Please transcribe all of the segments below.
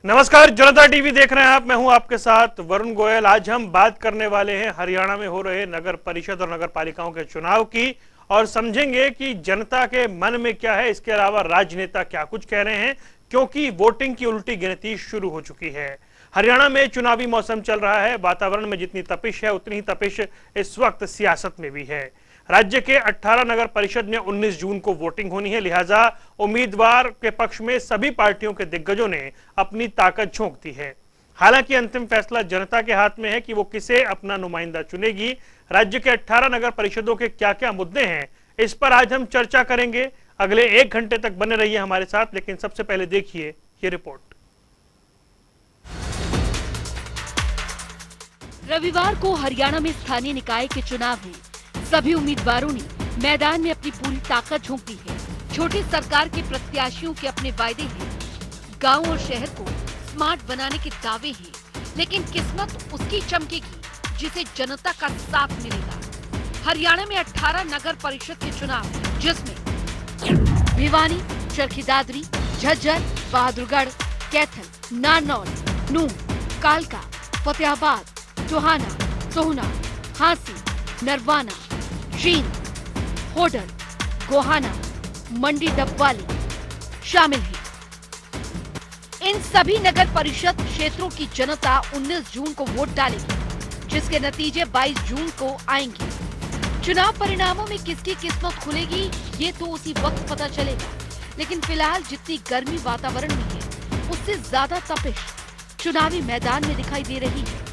नमस्कार, जनता टीवी देख रहे हैं आप। मैं हूं आपके साथ वरुण गोयल। आज हम बात करने वाले हैं हरियाणा में हो रहे नगर परिषद और नगर पालिकाओं के चुनाव की और समझेंगे कि जनता के मन में क्या है। इसके अलावा राजनेता क्या कुछ कह रहे हैं, क्योंकि वोटिंग की उल्टी गिनती शुरू हो चुकी है। हरियाणा में चुनावी मौसम चल रहा है। वातावरण में जितनी तपिश है उतनी ही तपिश इस वक्त सियासत में भी है। राज्य के 18 नगर परिषद में 19 जून को वोटिंग होनी है, लिहाजा उम्मीदवार के पक्ष में सभी पार्टियों के दिग्गजों ने अपनी ताकत झोंक दी है। हालांकि अंतिम फैसला जनता के हाथ में है कि वो किसे अपना नुमाइंदा चुनेगी। राज्य के 18 नगर परिषदों के क्या क्या मुद्दे हैं, इस पर आज हम चर्चा करेंगे। अगले 1 घंटे तक बने रहिए हमारे साथ, लेकिन सबसे पहले देखिए ये रिपोर्ट। रविवार को हरियाणा में स्थानीय निकाय के चुनाव हैं। सभी उम्मीदवारों ने मैदान में अपनी पूरी ताकत झोंक दी है। छोटी सरकार के प्रत्याशियों के अपने वायदे हैं, गांव और शहर को स्मार्ट बनाने के दावे हैं, लेकिन किस्मत उसकी चमकेगी जिसे जनता का साथ मिलेगा। हरियाणा में 18 नगर परिषद के चुनाव, जिसमें भिवानी, चरखी दादरी, झज्जर, बहादुरगढ़, कैथल, नारनौल, नूंह, कालका, फतेहाबाद, टोहाना, सोहना, हांसी, नरवाना, जींद, होडल, गोहाना, मंडी डबवाली शामिल हैं। इन सभी नगर परिषद क्षेत्रों की जनता 19 जून को वोट डालेगी, जिसके नतीजे 22 जून को आएंगे। चुनाव परिणामों में किसकी किस्मत खुलेगी ये तो उसी वक्त पता चलेगा, लेकिन फिलहाल जितनी गर्मी वातावरण में है उससे ज्यादा तपिश चुनावी मैदान में दिखाई दे रही है।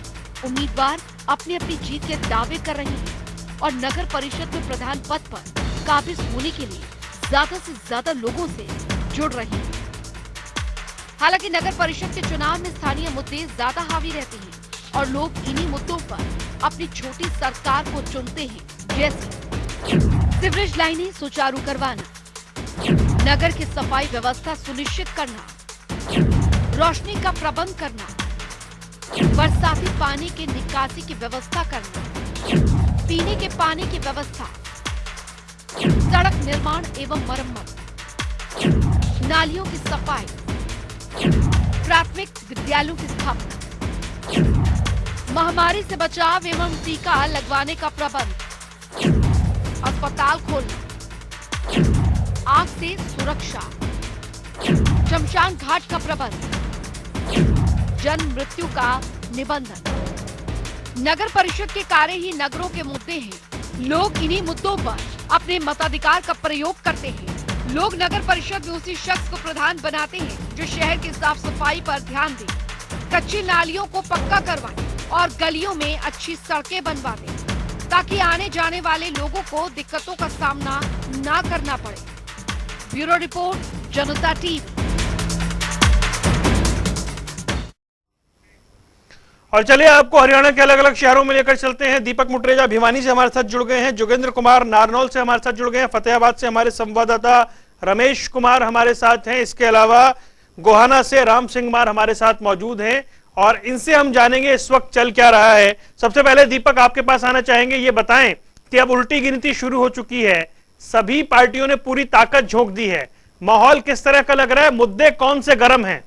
उम्मीदवार अपनी अपनी जीत के दावे कर रहे हैं और नगर परिषद में प्रधान पद पर काबिज होने के लिए ज्यादा से ज्यादा लोगों से जुड़ रहे हैं। हालांकि नगर परिषद के चुनाव में स्थानीय मुद्दे ज्यादा हावी रहते हैं और लोग इन्हीं मुद्दों पर अपनी छोटी सरकार को चुनते हैं, जैसे सीवरेज लाइनें सुचारू करवाना, नगर की सफाई व्यवस्था सुनिश्चित करना, रोशनी का प्रबंध करना, बरसाती पानी की निकासी की व्यवस्था करना, पीने के पानी की व्यवस्था, सड़क निर्माण एवं मरम्मत, नालियों की सफाई, प्राथमिक विद्यालयों की स्थापना, महामारी से बचाव एवं टीका लगवाने का प्रबंध, अस्पताल खोलना, आग से सुरक्षा, शमशान घाट का प्रबंध, जन्म मृत्यु का निबंधन। नगर परिषद के कार्य ही नगरों के मुद्दे हैं। लोग इन्हीं मुद्दों पर अपने मताधिकार का प्रयोग करते हैं। लोग नगर परिषद में उसी शख्स को प्रधान बनाते हैं जो शहर की साफ सफाई पर ध्यान दे, कच्ची नालियों को पक्का करवाए और गलियों में अच्छी सड़कें बनवा दे, ताकि आने जाने वाले लोगों को दिक्कतों का सामना न करना पड़े। ब्यूरो रिपोर्ट, जनता टीवी। और चलिए आपको हरियाणा के अलग अलग शहरों में लेकर चलते हैं। दीपक मुटरेजा भिवानी से हमारे साथ जुड़ गए हैं, जोगेंद्र कुमार नारनौल से हमारे साथ जुड़ गए हैं, फतेहाबाद से हमारे संवाददाता रमेश कुमार हमारे साथ हैं। इसके अलावा गोहाना से राम सिंह मार हमारे साथ मौजूद हैं और इनसे हम जानेंगे इस वक्त चल क्या रहा है। सबसे पहले दीपक आपके पास आना चाहेंगे, ये बताएं कि अब उल्टी गिनती शुरू हो चुकी है, सभी पार्टियों ने पूरी ताकत झोंक दी है, माहौल किस तरह का लग रहा है, मुद्दे कौन से गर्म हैं?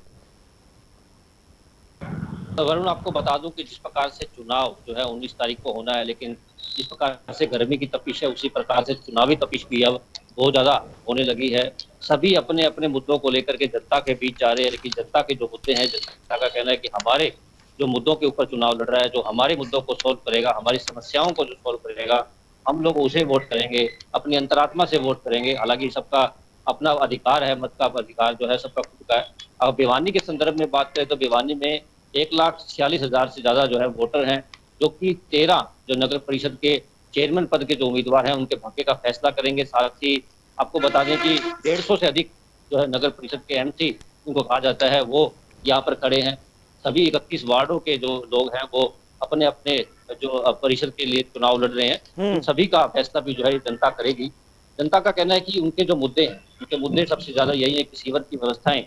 वरुण, आपको बता दूं कि जिस प्रकार से चुनाव जो है 19 तारीख को होना है, लेकिन जिस प्रकार से गर्मी की तपिश है उसी प्रकार से चुनावी तपिश भी अब बहुत ज्यादा होने लगी है। सभी अपने अपने मुद्दों को लेकर के जनता के बीच जा रहे हैं, लेकिन जनता के जो मुद्दे हैं, जनता का कहना है कि हमारे जो मुद्दों के ऊपर चुनाव लड़ रहा है, जो हमारे मुद्दों को सोल्व करेगा, हमारी समस्याओं को जो सोल्व करेगा, हम लोग उसे वोट करेंगे, अपनी अंतरात्मा से वोट करेंगे। हालांकि सबका अपना अधिकार है, मत का अधिकार जो है सबका खुद का है। अब भिवानी के संदर्भ में बात करें तो भिवानी में 1,46,000 से ज्यादा जो है वोटर हैं, जो कि 13 जो नगर परिषद के चेयरमैन पद के जो उम्मीदवार हैं उनके भाग्य का फैसला करेंगे। साथ ही आपको बता दें कि 150 से अधिक जो है नगर परिषद के एमसी उनको कहा जाता है, वो यहाँ पर खड़े हैं। सभी 31 वार्डों के जो लोग हैं वो अपने अपने जो परिषद के लिए चुनाव लड़ रहे हैं, सभी का फैसला भी जो है जनता करेगी। जनता का कहना है कि उनके जो मुद्दे हैं, उनके मुद्दे सबसे ज्यादा यही है कि सीवर की व्यवस्थाएं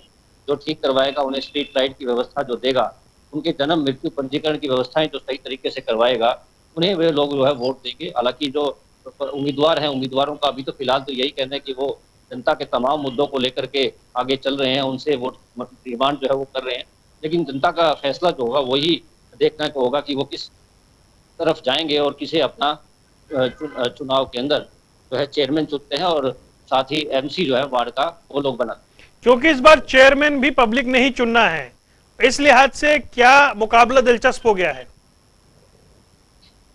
जो ठीक करवाएगा, उन्हें स्ट्रीट लाइट की व्यवस्था जो देगा, उनके जन्म मृत्यु पंजीकरण की व्यवस्थाएं जो सही तरीके से करवाएगा, उन्हें वे लोग जो है वोट देंगे। हालांकि जो उम्मीदवार हैं, उम्मीदवारों का अभी तो फिलहाल तो यही कहना है कि वो जनता के तमाम मुद्दों को लेकर के आगे चल रहे हैं, उनसे वोट डिमांड जो है वो कर रहे हैं। लेकिन जनता का फैसला जो होगा वही देखना को होगा कि वो किस तरफ जाएंगे और किसे अपना चुनाव के अंदर जो है चेयरमैन चुनते हैं और साथ ही एमसी जो है वार्ड का वो लोग बनाते हैं। क्योंकि इस बार चेयरमैन भी पब्लिक ने ही चुनना है, इस लिहाज से क्या मुकाबला दिलचस्प हो गया है?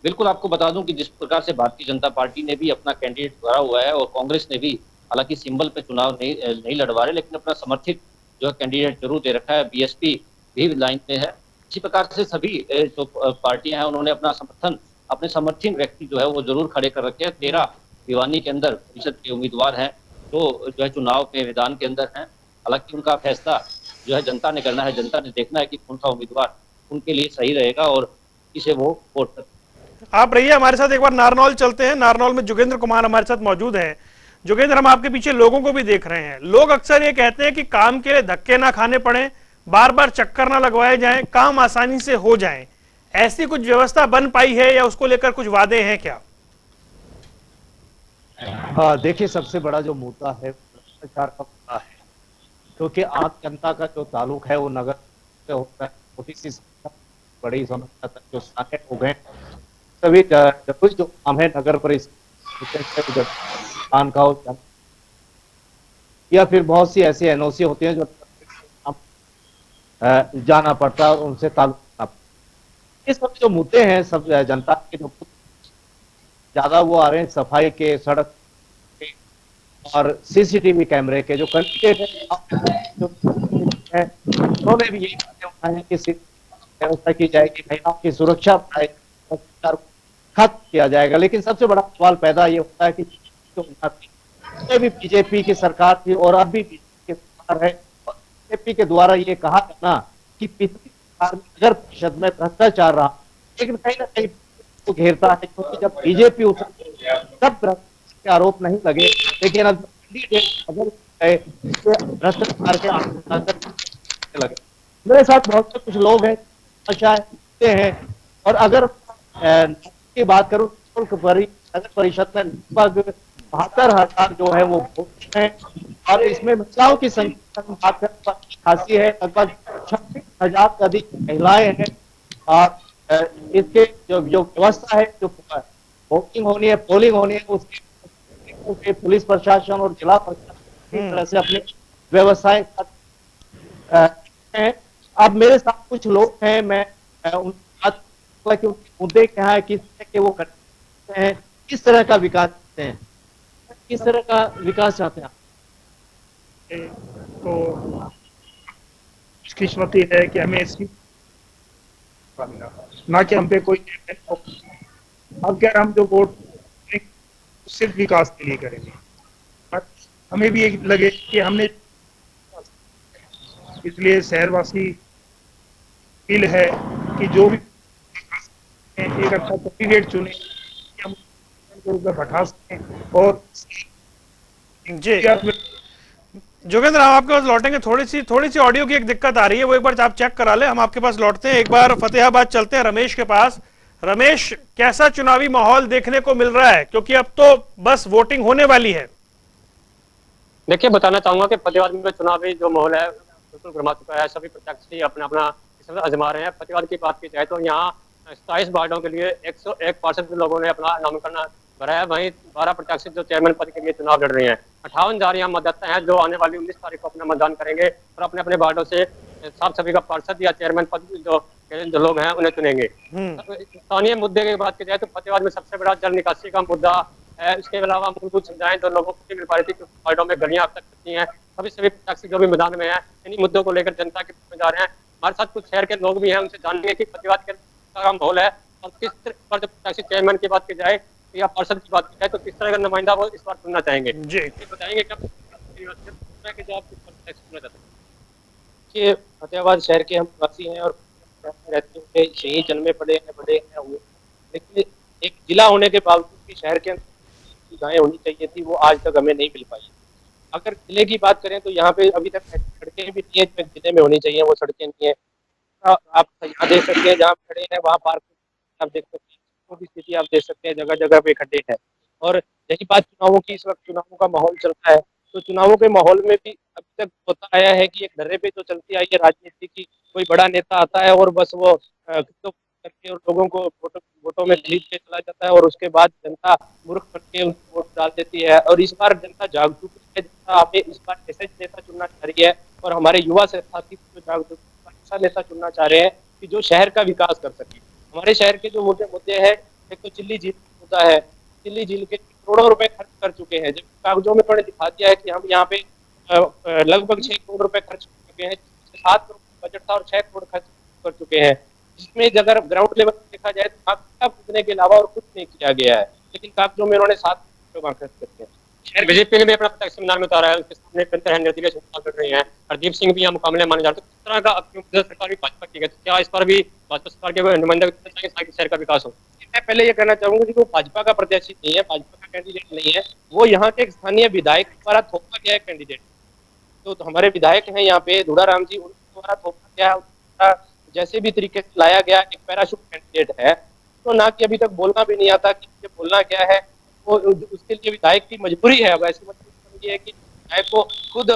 बिल्कुल, आपको बता दूं कि जिस प्रकार से भारतीय जनता पार्टी ने भी अपना कैंडिडेट उतारा हुआ है और कांग्रेस ने भी हालांकि सिंबल पे चुनाव नहीं लड़वा रहे, लेकिन अपना समर्थित जो है कैंडिडेट जरूर दे रखा है। बीएसपी भी लाइन में है। इसी प्रकार से सभी जो पार्टियां हैं उन्होंने अपने समर्थित व्यक्ति जो है वो जरूर खड़े कर रखे हैं। 13 भिवानी के अंदर परिषद के उम्मीदवार हैं जो है चुनाव के मैदान के अंदर हैं। हालांकि उनका फैसला जो है जनता ने करना है। जनता ने देखना है कि कौन सा उम्मीदवार उनके लिए सही रहेगा और किसे वो वोट कर। आप रहिए हमारे साथ, एक बार नारनौल चलते हैं। नारनौल में जोगेंद्र कुमार हमारे साथ मौजूद हैं। जोगेंद्र, हम आपके पीछे लोगों को भी देख रहे हैं। लोग अक्सर ये कहते हैं कि काम के लिए धक्के ना खाने पड़े, बार बार चक्कर ना लगवाए जाएं, काम आसानी से हो जाए। ऐसी कुछ व्यवस्था बन पाई है या उसको लेकर कुछ वादे हैं क्या? देखिए, सबसे बड़ा जो मुद्दा है भ्रष्टाचार का मुद्दा है, क्योंकि आम जनता का जो ताल्लुक है वो नगर से होता है। छोटी सी बड़ी समस्या तक जो शामिल हो गए सभी जो काम है नगर परिषद का या फिर बहुत सी ऐसी एनओसी होती हैं जो जाना पड़ता है और उनसे ताल्लुक करना पड़ता है। ये सब जो मुद्दे हैं सब जनता के जो ज्यादा वो आ रहे हैं सफाई के, सड़क के और सीसीटीवी कैमरे के जो कैंडिडेट है उन्होंने भी यही बातें उठाई कि व्यवस्था की जाएगी, महिलाओं की सुरक्षा खत्म किया जाएगा। लेकिन सबसे बड़ा सवाल पैदा ये होता है कि तो भी बीजेपी की सरकार थी और अब भी बीजेपी की सरकार है। बीजेपी के द्वारा ये कहा जाना कि पिछली सरकार में नगर परिषद में भ्रष्टाचार रहा, लेकिन कहीं ना कहीं तो घेरता है, क्योंकि जब बीजेपी तब भ्रष्टाचार के आरोप नहीं लगे, लेकिन अब भ्रष्टाचार के आरोप लगे। मेरे साथ बहुत से कुछ लोग हैं हैं और अगर की बात करूं नगर परिषद में लगभग 72,000 जो है वो वोट हैं और इसमें महिलाओं की संख्या बात करें खासी है, लगभग 26,000 से अधिक महिलाएं हैं। और इसके जो व्यवस्था है, जो वोटिंग होनी है, पोलिंग होनी है, उसके पुलिस प्रशासन और जिला प्रशासन इस तरह से अपनी व्यवस्थाएं हैं। अब मेरे साथ कुछ लोग हैं, मैं उनके मुद्दे क्या है, किस तरह के वो करते हैं, किस तरह का विकास करते हैं, किस तरह का विकास चाहते हैं। तो खुशकिस्मती है कि हमें इसकी ना कि हम पे कोई अब क्या हम जो वोट सिर्फ विकास के लिए करेंगे, बट हमें भी एक लगे कि हमने इसलिए शहरवासी फील है कि जो भी एक अच्छा कैंडिडेट चुने हम बैठा सकें। और जी जोगेंद्र, हम आपके पास लौटेंगे। थोड़ी सी ऑडियो की एक दिक्कत आ रही है, वो एक बार आप चेक करा ले। हम आपके पास लौटते हैं, एक बार फतेहाबाद चलते हैं रमेश के पास। रमेश, कैसा चुनावी माहौल देखने को मिल रहा है, क्योंकि अब तो बस वोटिंग होने वाली है? देखिए, बताना चाहूंगा कि फतेहाबाद में चुनावी जो माहौल है बिल्कुल गर्मा चुका है। सभी प्रत्याशी अपना अपना आजमा रहे हैं। फतेहाबाद की बात की जाए तो यहाँ 27 वार्डों के लिए 101 पार्षद लोगों ने अपना नामांकन भरा है। वहीं 12 प्रत्याशी जो चेयरमैन पद के लिए चुनाव लड़ रहे हैं। 58,000 यहाँ मतदाता हैं जो आने वाली 19 तारीख को अपना मतदान करेंगे और अपने अपने वार्डों से साफ सभी का पार्षद या चेयरमैन पद जो लोग हैं उन्हें चुनेंगे। स्थानीय मुद्दे की बात की जाए तो फतेहाबाद में सबसे बड़ा जल निकासी का मुद्दा है। इसके अलावा मूलभूत सुविधाएं जो लोगों को नहीं मिल पा रही थी, वार्डों में गलियां अब तक कच्ची हैं। सभी प्रत्याशी जो भी मैदान में है इन्हीं मुद्दों को लेकर जनता के बीच में जा रहे हैं। हमारे साथ कुछ शहर के लोग भी हैं, उनसे जानेंगे कि फतेहाबाद का माहौल है और किस तरह पर जब प्रत्याशी चेयरमैन की बात की जाए या पार्षद की बात की जाए तो किस तरह का नुमाइंदा वो इस बार चुनना चाहेंगे। जी बताएंगे कब कि फतेहाबाद शहर के हम निवासी हैं और रहते हुए यहीं जन्मे पड़े हैं, बड़े हैं हुए, लेकिन एक जिला होने के बावजूद भी शहर के अंदर सुविधाएं होनी चाहिए थी, वो आज तक हमें नहीं मिल पाई। अगर जिले की बात करें तो यहाँ पे अभी तक सड़कें भी नहीं है जो जिले में होनी चाहिए, वो सड़कें नहीं है। आप यहाँ देख सकते हैं, जहाँ खड़े हैं वहाँ पार्क आप देख सकते हैं, वो भी स्थिति आप देख सकते हैं, जगह जगह पे खड्डे हैं। और यही बात चुनावों की, इस वक्त चुनावों का माहौल चल रहा है, तो चुनावों के माहौल में भी अभी तक होता आया है कि एक डर्रे पे तो चलती आई है राजनीति की, कोई बड़ा नेता आता है और बस वो तो करके और लोगों को वोटों में खरीद के चला जाता है और उसके बाद जनता मूर्ख बन के उनको वोट डाल देती है। और इस बार जनता जागरूक है, जनता हमें इस बार ऐसा नेता चुनना चाह रही है और हमारे युवा साथी जो जागरूक ऐसा नेता चुनना चाह रहे हैं कि जो शहर का विकास कर सके। हमारे शहर के जो मोटे मुद्दे हैं, एक तो चिल्ली झील मुद्दा है, चिल्ली झील के करोड़ों रुपए खर्च कर चुके हैं, जब कागजों में उन्होंने दिखा दिया है कि हम यहाँ पे लगभग 6 करोड़ रुपए खर्च कर चुके हैं, 7 करोड़ बजट था और 6 करोड़ खर्च कर चुके हैं, जिसमें अगर ग्राउंड लेवल पर देखा जाए तो कागज पूछने के अलावा और कुछ नहीं किया गया है, लेकिन कागजों में उन्होंने 7 करोड़ खर्च करते हैं। बीजेपी ने भी अपना प्रत्यक्ष मैदान में उतारा है, उसके सामने नतीजे कर रहे हैं, हरदीप सिंह भी यहाँ मुकाबले माने जाते हैं। किस तरह का सरकार भी भाजपा की है, तो क्या इस पर भी भाजपा सरकार के नुमाइंदे शहर का विकास हो? मैं पहले ये कहना चाहूंगा कि वो भाजपा का प्रत्याशी नहीं है, भाजपा का कैंडिडेट नहीं है, वो यहाँ के स्थानीय विधायक द्वारा थोपा गया है कैंडिडेट। तो हमारे विधायक हैं यहाँ पे धुड़ाराम जी, उनके द्वारा थोपा गया, जैसे भी तरीके से लाया गया एक पैराशूट कैंडिडेट है, तो ना कि अभी तक बोलना भी नहीं आता कि बोलना क्या है, वो उसके लिए विधायक की मजबूरी है। ऐसी मजबूरी है कि विधायक को खुद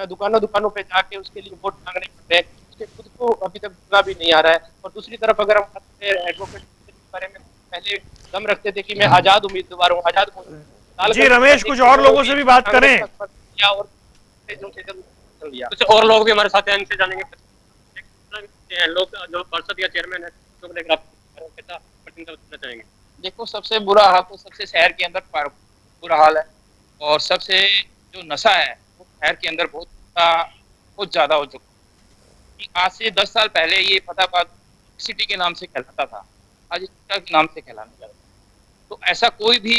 दुकानों पे जाके उसके लिए वोट मांगने पड़ते हैं, उसके खुद को अभी तक बोलना भी नहीं आ रहा है। और दूसरी तरफ अगर हम एडवोकेट के बारे में पहले दम रखते थे कि मैं आजाद उम्मीदवार हूँ, आजाद जी रमेश, कुछ और लोगों से भी बात करें और लोग भी हमारे साथ हैं, इनसे जानेंगे लोग जो पार्षद या चेयरमैन है तो लेकर आप कैसा प्रतिनिधित्व चाहेंगे? देखो, सबसे बुरा हाल तो सबसे शहर के अंदर बुरा हाल है, और सबसे जो नशा है वो शहर के अंदर बहुत ज्यादा हो चुका है। आज से 10 साल पहले ये फतेहाबाद सिटी के नाम से कहलाता था, आज इसका के नाम से कहलाने लगा। तो ऐसा कोई भी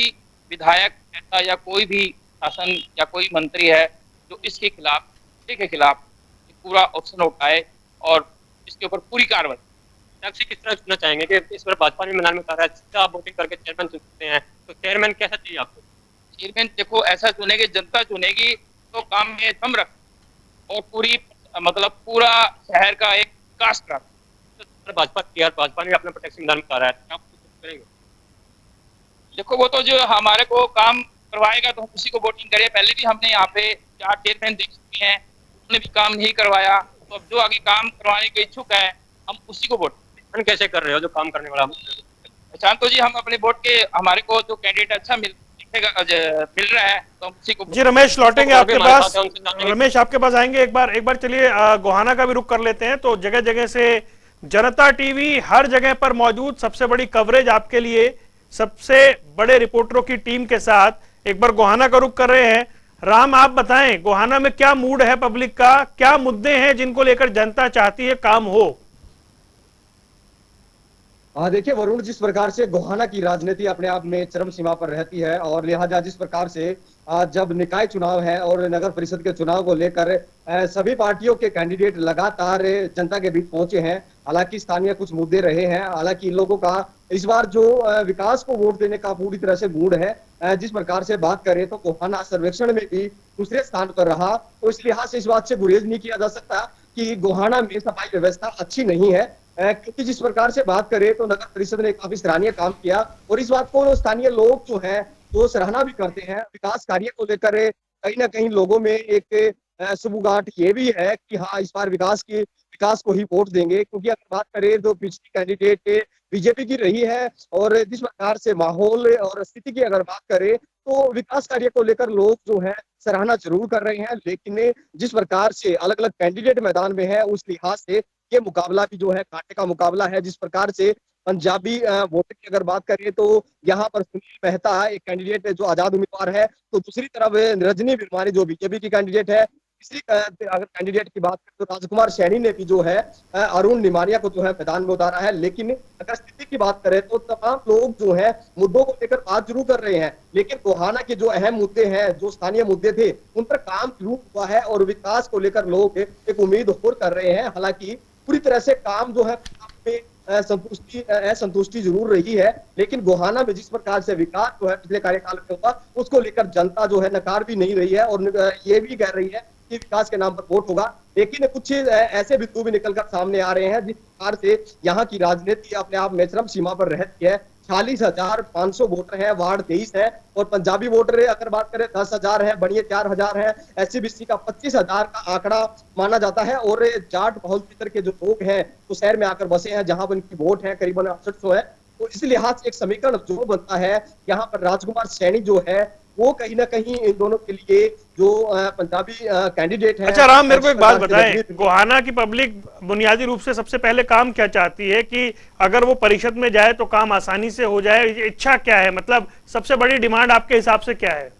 विधायक नेता या कोई भी शासन या कोई मंत्री है जो इसके खिलाफ पूरा ऑप्शन उठाए और इसके ऊपर पूरी कार्रवाई। टैक्सी किस तरह चुनना चाहेंगे कि इस बार भाजपा ने मैदान में उतारा है, आप वोटिंग करके चेयरमैन चुन सकते हैं, तो चेयरमैन कैसा चाहिए आपको? चेयरमैन देखो ऐसा चुनेगी, जनता चुनेगी तो काम में दम रख और पूरा शहर का एक विकास करा। तो भाजपा ने अपना प्रोटेक्शन मैदान में उतारा है, आप करेंगे? देखो, वो तो जो हमारे को काम करवाएगा तो हम उसी को वोटिंग करें। पहले भी हमने यहाँ पे 4 चेयरमैन देख चुके हैं, उन्होंने भी काम नहीं करवाया, तो अब जो आगे काम करवाने के इच्छुक है हम उसी को वोट। कैसे कर रहे हो जो काम करने वाला? पहचान तो जी हम अपने वोट के, हमारे को जो कैंडिडेट अच्छा मिल रहा है तो हम उसी को। जी रमेश, लौटेंगे आपके पास, रमेश आपके पास आएंगे। एक बार चलिए गोहाना का भी रुख कर लेते हैं। तो जगह जगह से जनता टीवी हर जगह पर मौजूद, सबसे बड़ी कवरेज आपके लिए, सबसे बड़े रिपोर्टरों की टीम के साथ एक बार गोहाना का रुख कर रहे हैं। राम, आप बताएं गोहाना में क्या मूड है पब्लिक का, क्या मुद्दे हैं जिनको लेकर जनता चाहती है काम हो? देखिए वरुण, जिस प्रकार से गोहाना की राजनीति अपने आप में चरम सीमा पर रहती है और लिहाजा जिस प्रकार से जब निकाय चुनाव है और नगर परिषद के चुनाव को लेकर सभी पार्टियों के कैंडिडेट लगातार जनता के बीच पहुंचे हैं। हालांकि स्थानीय कुछ मुद्दे रहे हैं, हालांकि इन लोगों का इस बार जो विकास को वोट देने का पूरी तरह से मूड है। जिस प्रकार से बात करें तो गोहाना सर्वेक्षण में भी दूसरे स्थान पर रहा, तो इस लिहाज से इस बात से गुरेज नहीं किया जा सकता कि गोहाना में सफाई व्यवस्था अच्छी नहीं है। क्योंकि जिस प्रकार से बात करें तो नगर परिषद ने काफी सराहनीय काम किया और इस बात को स्थानीय लोग जो है वो सराहना भी करते हैं। विकास कार्य को लेकर कहीं ना कहीं लोगों में एक सुबुगाहट ये भी है कि हाँ, इस बार विकास को ही वोट देंगे, क्योंकि अगर बात करें तो पिछली कैंडिडेट बीजेपी की रही है और जिस प्रकार से माहौल और स्थिति की अगर बात करें तो विकास कार्य को लेकर लोग जो है सराहना जरूर कर रहे हैं। लेकिन जिस प्रकार से अलग अलग कैंडिडेट मैदान में है उस लिहाज से ये मुकाबला भी जो है कांटे का मुकाबला है। जिस प्रकार से पंजाबी वोटर की अगर बात करें तो यहाँ पर सुनील मेहता एक कैंडिडेट है जो आजाद उम्मीदवार है, तो दूसरी तरफ रजनी बिरमानी जो बीजेपी की कैंडिडेट है। इसी अगर कैंडिडेट की बात करें तो राजकुमार सैनी ने भी जो है अरुण निमानिया को जो है मैदान में उतारा है। लेकिन अगर स्थिति की बात करें तो तमाम लोग जो है मुद्दों को लेकर बात जरूर कर रहे हैं, लेकिन गोहाना के जो अहम मुद्दे हैं, जो स्थानीय मुद्दे थे, उन पर काम जरूर हुआ है और विकास को लेकर लोग एक उम्मीद और कर रहे हैं। हालांकि पूरी तरह से काम जो है असंतुष्टि जरूर रही है, लेकिन गोहाना में जिस प्रकार से विकास जो है पिछले कार्यकाल में हुआ उसको लेकर जनता जो है नकार भी नहीं रही है और ये भी कह रही है कि विकास के नाम पर वोट होगा। लेकिन कुछ ऐसे बिंदु भी निकलकर सामने आ रहे हैं जिस प्रकार से यहाँ की राजनीति अपने आप में चरम सीमा पर रहती है। 46,500 वोटर है, वार्ड 23 है, और पंजाबी वोटर अगर बात करें 10,000 है, बनिए 4,000 है, SC/BC का 25,000 का आंकड़ा माना जाता है। और जाट बहुल क्षेत्र के जो लोग हैं तो शहर में आकर बसे हैं, जहां पर इनकी वोट है करीबन 6800 है। तो इस लिहाज से एक समीकरण जो बनता है, यहाँ पर राजकुमार सैनी जो है वो कहीं ना कहीं इन दोनों के लिए जो पंजाबी कैंडिडेट है। अच्छा राम, मेरे को एक बात बताएं, गोहाना की पब्लिक बुनियादी रूप से सबसे पहले काम क्या चाहती है कि अगर वो परिषद में जाए तो काम आसानी से हो जाए, इच्छा क्या है, मतलब सबसे बड़ी डिमांड आपके हिसाब से क्या है?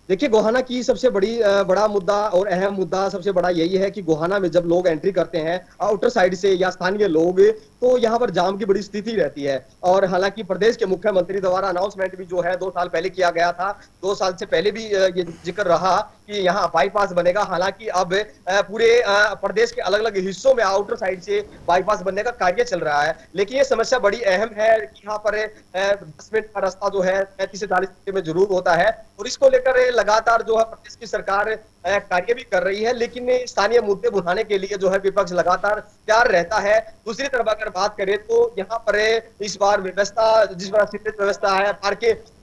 देखिए, गोहाना की सबसे बड़ा मुद्दा और अहम मुद्दा सबसे बड़ा यही है कि गोहाना में जब लोग एंट्री करते हैं आउटर साइड से या स्थानीय लोग, तो यहाँ पर जाम की बड़ी स्थिति रहती है। और हालांकि प्रदेश के मुख्यमंत्री द्वारा अनाउंसमेंट भी जो है 2 साल पहले किया गया था, 2 साल से पहले भी ये जिक्र रहा कि यहाँ बाईपास बनेगा। हालांकि अब पूरे प्रदेश के अलग अलग हिस्सों में आउटर साइड से बाईपास बनने का कार्य चल रहा है, लेकिन ये समस्या बड़ी अहम है कि यहाँ पर 10 मिनट का रास्ता जो है 35 से 40 मिनट में जरूर होता है। और इसको लेकर लगातार जो है प्रदेश की सरकार कार्य भी कर रही है, लेकिन स्थानीय मुद्दे बुझाने के लिए जो है विपक्ष लगातार तैयार रहता है। दूसरी तरफ अगर बात करें तो यहाँ पर इस बार व्यवस्था, जिस बार सीवरेज व्यवस्था है,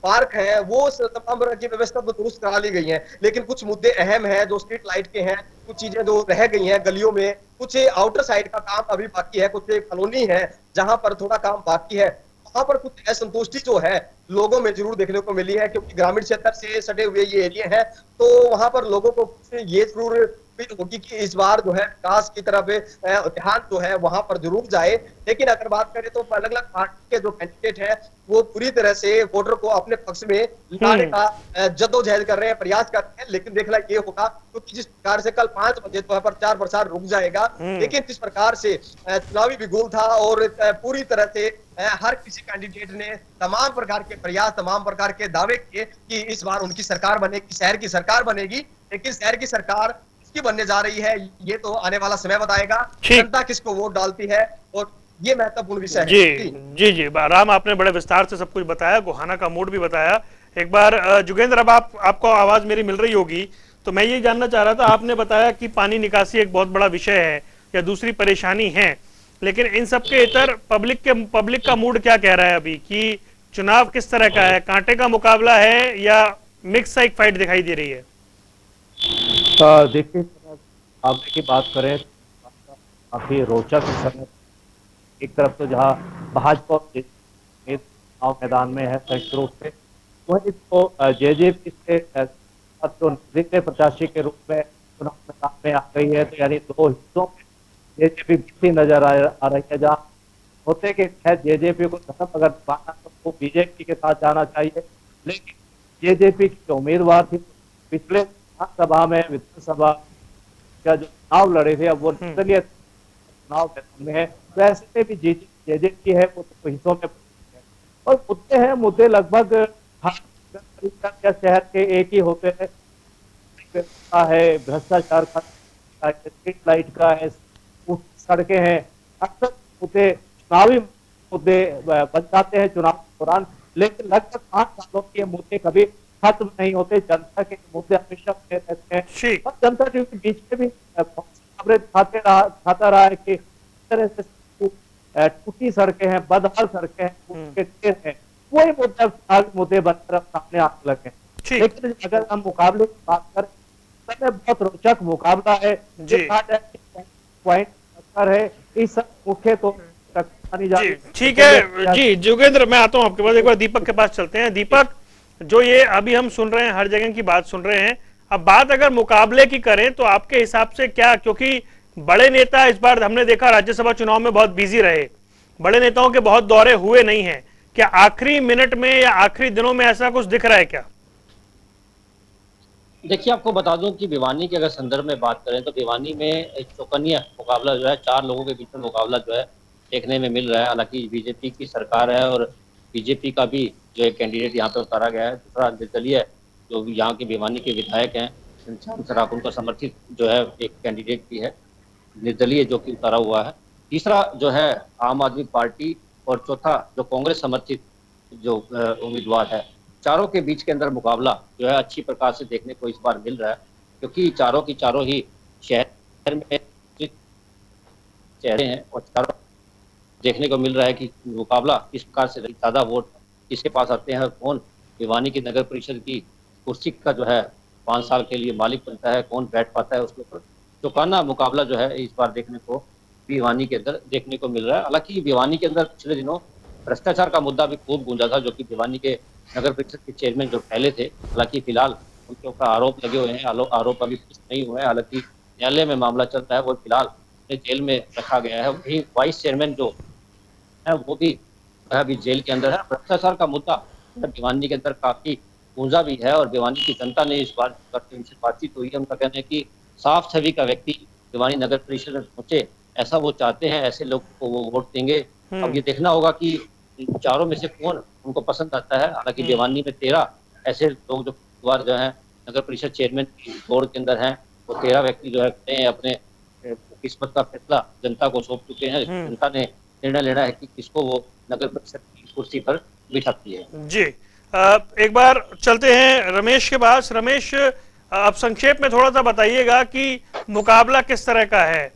पार्क है, वो तमाम तरह की व्यवस्था तो दुरुस्त करा ली गई है, लेकिन कुछ मुद्दे अहम है जो स्ट्रीट लाइट के हैं, कुछ चीजें जो रह गई हैं गलियों में, कुछ आउटर साइड का काम अभी बाकी है, कुछ कॉलोनी है जहां पर थोड़ा काम बाकी है। वहां पर कुछ असंतुष्टि जो है लोगों में जरूर देखने को मिली है, क्योंकि ग्रामीण क्षेत्र से सटे हुए ये एरिया है, तो वहां पर लोगों को ये जरूर होगी कि इस बार जो है विकास की तरफ ध्यान जो है वहां पर जरूर जाए। लेकिन अगर बात करें तो अलग अलग पार्टी के जो कैंडिडेट है वो पूरी तरह से वोटर को अपने पक्ष में लाने का जद्दोजहद कर रहे हैं, प्रयास कर रहे हैं। लेकिन देखना ये होगा क्योंकि जिस प्रकार से कल 5 बजे तो प्रचार प्रसार रुक जाएगा, लेकिन जिस प्रकार से चुनावी बिगुल था और पूरी तरह से हर किसी कैंडिडेट ने तमाम प्रकार के प्रयास, तमाम प्रकार के दावे किए कि इस बार उनकी सरकार बनेगी, शहर की सरकार बनेगी। लेकिन शहर की सरकार की बनने जा रही है ये तो आने वाला समय बताएगा, जनता किसको वोट डालती है, और ये महत्वपूर्ण विषय है। जी राम, आपने बड़े विस्तार से सब कुछ बताया, गोहाना का मूड भी बताया। एक बार जुगेंद्र, अब आपको आवाज मेरी मिल रही होगी, तो मैं ये जानना चाह रहा था, आपने बताया कि पानी निकासी एक बहुत बड़ा विषय है या दूसरी परेशानी है, लेकिन इन सब के इतर पब्लिक का मूड क्या कह रहा है अभी, कि चुनाव किस तरह का है, कांटे का मुकाबला है या मिक्स एक फाइट दिखाई दे रही है? देखिए, मामले की बात करें काफी रोचक समय। एक तरफ तो जहां भाजपा चुनाव मैदान में है संयुक्त रूप से, वही तो जेजेपी से जो निर्दलीय प्रत्याशी के रूप में चुनाव मैदान में आ गई है। तो यानी 2 हिस्सों में जेजेपी भी नजर आ रही है, जहाँ होते कि जेजेपी को धर्म अगर पाना तो वो बीजेपी के साथ जाना चाहिए, लेकिन जेजेपी की जो उम्मीदवार थी पिछले सभा में विधानसभा का जो चुनाव लड़े थे, अब वो निर्दलीय चुनाव में है, वैसे में भी जेजेपी है वो तो हिस्सों में और मुद्दे लगभग शहर के एक ही होते हैं, है भ्रष्टाचार का, स्ट्रीट लाइट का है, सड़कें हैं, अक्सर मुद्दे चुनावी मुद्दे बन जाते हैं चुनाव के दौरान, लेकिन लगभग 5 सालों के मुद्दे कभी खत्म नहीं होते। जनता के मुद्दे हमेशा बने रहते हैं और जनता के बीच में भी खबरें खाता रहा है कि इस तरह से टूटी सड़कें हैं, बदहाल सड़कें हैं, वही मुद्दे बनकर सामने आने लगे। लेकिन अगर हम मुकाबले की बात करें तो बहुत रोचक मुकाबला है, पॉइंट है इस मुख्य तो ठीक है जी। जोगेंद्र, मैं आता हूं आपके पास, एक बार दीपक के पास चलते हैं। दीपक, जो ये अभी हम सुन रहे हैं, हर जगह की बात सुन रहे हैं, अब बात अगर मुकाबले की करें तो आपके हिसाब से क्या, क्योंकि बड़े नेता इस बार हमने देखा राज्यसभा चुनाव में बहुत बिजी रहे, बड़े नेताओं के बहुत दौरे हुए नहीं हैं, क्या आखिरी मिनट में या आखिरी दिनों में ऐसा कुछ दिख रहा है क्या? देखिए, आपको बता दूं कि भिवानी के अगर संदर्भ में बात करें तो भिवानी में एक चौकन्या मुकाबला जो है, 4 लोगों के बीच में मुकाबला जो है देखने में मिल रहा है। हालांकि बीजेपी की सरकार है और बीजेपी का भी जो एक कैंडिडेट यहाँ पे उतारा गया है, दूसरा निर्दलीय जो यहाँ के भिवानी के विधायक हैं घनश्याम सराफ, उनका समर्थित जो है एक कैंडिडेट भी है निर्दलीय जो कि उतारा हुआ है, तीसरा जो है आम आदमी पार्टी और चौथा जो कांग्रेस समर्थित जो उम्मीदवार है। चारों के बीच के अंदर मुकाबला जो है अच्छी प्रकार से देखने को इस बार मिल रहा है, क्योंकि चारों की चारों ही शहर में चेहरे हैं और चारों देखने को मिल रहा है कि मुकाबला किस प्रकार से ज्यादा वोट किसके पास आते हैं और कौन भिवानी की नगर परिषद की कुर्सी का जो है 5 साल के लिए मालिक बनता है, कौन बैठ पाता है उसके ऊपर चौकाना मुकाबला जो है इस बार देखने को भिवानी के अंदर देखने को मिल रहा है। हालांकि भिवानी के अंदर पिछले दिनों भ्रष्टाचार का मुद्दा भी खूब गूंजा था, जो कि भिवानी के नगर परिषद के चेयरमैन जो पहले थे, हालांकि फिलहाल उनके ऊपर आरोप लगे हुए हैं, आरोप अभी पुष्ट नहीं हुए हैं। हालांकि न्यायालय में मामला चल रहा है, वो फिलहाल जेल में रखा गया है। वही वाइस चेयरमैन जो है वो भी अभी जेल के अंदर है। भ्रष्टाचार का मुद्दा भिवानी के अंदर काफी गूंजा भी है और भिवानी की जनता ने इस बार उनसे बातचीत हुई है, उनका कहना है कि साफ छवि का व्यक्ति भिवानी नगर परिषद में पहुंचे, ऐसा वो चाहते हैं, ऐसे लोग को वो वोट देंगे। अब ये देखना होगा कि इन चारों में से कौन उनको पसंद आता है। हालांकि भिवानी में 13 ऐसे लोग जो है नगर परिषद चेयरमैन की बोर्ड के अंदर हैं, वो 13 व्यक्ति जो है अपने किस्मत का फैसला जनता को सौंप चुके हैं। जनता ने निर्णय लेना है कि किसको वो नगर परिषद की कुर्सी पर बिठाती है। जी, एक बार चलते हैं रमेश के पास। रमेश, अब संक्षेप में थोड़ा सा बताइएगा कि मुकाबला किस तरह का है।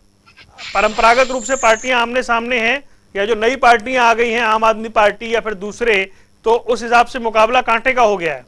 परंपरागत रूप से पार्टियां आमने सामने हैं या जो नई पार्टियां आ गई हैं, आम आदमी पार्टी या फिर दूसरे, तो उस हिसाब से मुकाबला कांटे का हो गया है?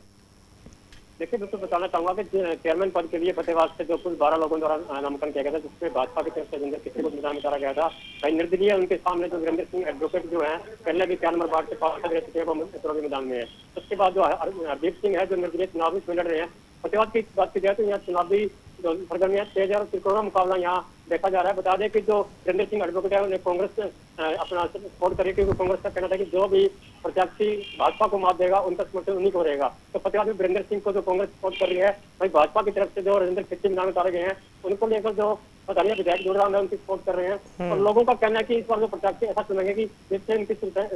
देखिए, दोस्तों बताना चाहूंगा कि चेयरमैन पद के लिए फतेहाबाद से जो कुल 12 लोगों द्वारा नामांकन किया गया था, जिसमें भाजपा की तरफ से जिंदर किसी को मैदान में उतारा गया था। भाई निर्दलीय उनके सामने जो वीरेंद्र सिंह एडवोकेट जो है, पहले भी 4 नंबर वार्ड से पार्षद रह चुके हैं, वो चुनावी मैदान में है। उसके बाद जो हरदीप सिंह है, जो निर्दलीय चुनावी में लड़ रहे हैं। फतेहाबाद की बात की जाए तो यहाँ चुनावी जो सरगर्मियां तेज और त्रिकोणा मुकाबला यहाँ देखा जा रहा है। बता दें कि जो वीरेंद्र सिंह एडवोकेट है, उन्हें कांग्रेस अपना सपोर्ट करे, क्योंकि कांग्रेस का कहना था कि जो भी प्रत्याशी भाजपा को मात देगा उनका समर्थन उन्हीं को रहेगा। तो फतेहाबाद में वीरेंद्र सिंह को जो कांग्रेस सपोर्ट कर रही है, वही भाजपा की तरफ से जो राजेंद्र खिच्ची मैदान में उतारे गए हैं, उनको लेकर जो स्थानीय विधायक जुड़ रहा है उनकी सपोर्ट कर रहे हैं। और लोगों का कहना है कि इस बार जो प्रत्याशी ऐसा चुनेंगे कि जिससे इनकी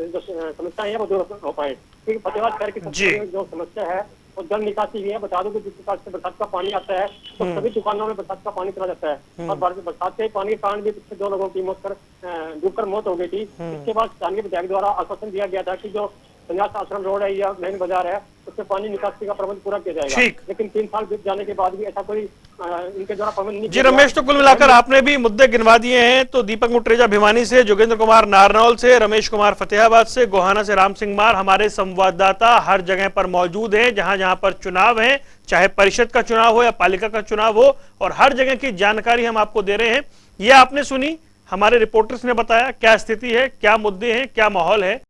जो समस्याएं है वो दूर हो पाए, क्योंकि फतेहाबाद शहर की सबसे जो समस्या है वो जल निकासी भी है। बता दूं कि जिस प्रकार से बरसात का पानी आता है तो सभी दुकानों में बरसात का पानी चला जाता है, और बरसात के पानी के कारण भी पिछले 2 लोगों की डूबकर मौत हो गई थी। इसके बाद स्थानीय विधायक द्वारा आश्वासन दिया गया था कि जो संन्यास आश्रम रोड है या मेन बाजार है, उससे पानी निकासी का प्रबंध पूरा किया जाएगा। लेकिन 3 साल बीत जाने के बाद भी ऐसा कोई इनके द्वारा प्रबंध नहीं। जी रमेश, तो कुल मिलाकर आपने भी मुद्दे गिनवा दिए हैं। तो दीपक मुट्रेजा भिवानी से, जोगेंद्र कुमार नारनौल से, रमेश कुमार फतेहाबाद से, गोहाना से राम सिंह मार, हमारे संवाददाता हर जगह पर मौजूद हैं जहां जहां पर चुनाव है, चाहे परिषद का चुनाव हो या पालिका का चुनाव हो, और हर जगह की जानकारी हम आपको दे रहे हैं। ये आपने सुनी, हमारे रिपोर्टर्स ने बताया क्या स्थिति है, क्या मुद्दे हैं, क्या माहौल है।